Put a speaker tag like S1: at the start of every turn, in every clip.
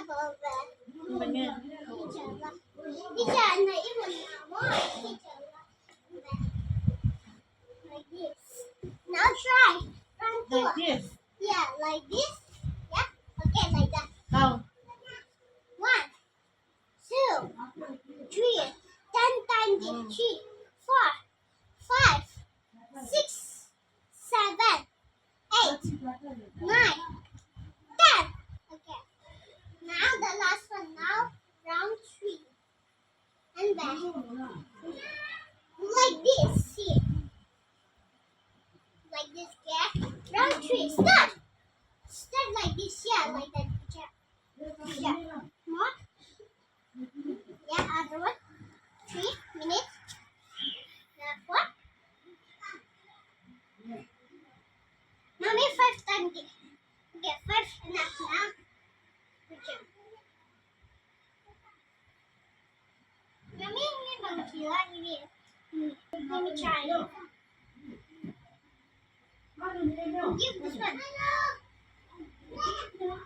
S1: ball there.
S2: Banyak.
S1: Teacher, no, even more. Teacher, like this. Now try. Run to.
S2: Like this.
S1: Yeah, like this. Yeah. Okay, like that.
S2: Count.
S1: 1, 2, 3. 10 times 3. 4, 5, 6, 7, 8, 9, 10. Okay. Now the last one. Now round 3. And then like this. See. Like this. Okay. Round 3. Start. Start like this. Yeah, like that. Yeah. More. Yeah, other one. 3 minutes. Last one. Mommy, 5 times. Okay, 5 enough now. Okay. Mommy, ini bang gila ini. Let me try. Give this one.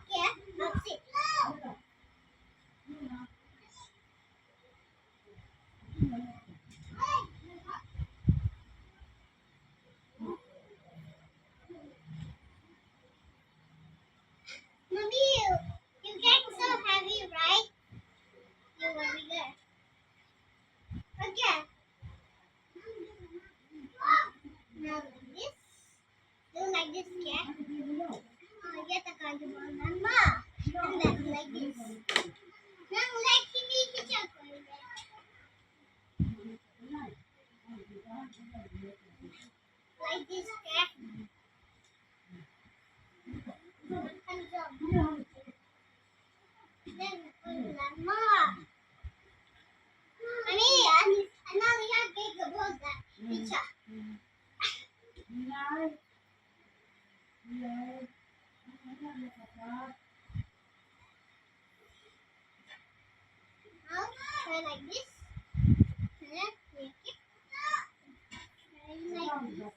S1: Yeah, that's it. Mommy, you get so heavy, right? You will be good. Okay. Now like this. Do like this, okay? Get a kind of one. And then like this. Now like me, teacher. Like this, okay? Hands up. Then one more. Mommy, now we have big about that teacher. Now try like this. And then make it. Try like this.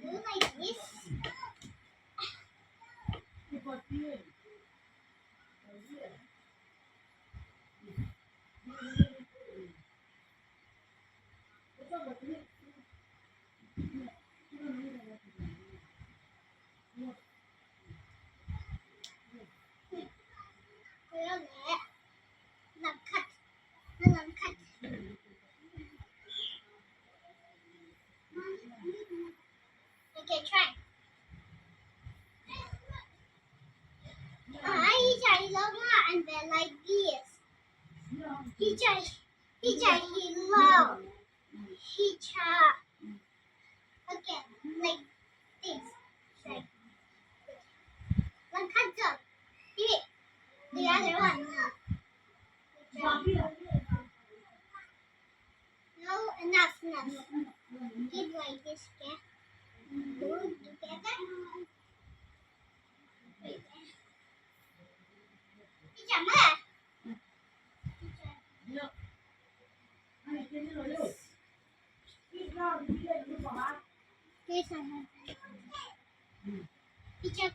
S1: Do like this. Làm cắt. Làm cắt. Okay, try. Teacher, he love and then like this. Teacher, he love. Teacher. Okay, like this. Try. Làm cắt rồi. Here, the other one. No, enough. Give like this, okay? Do together. Teacher, mother. Teacher, Teacher,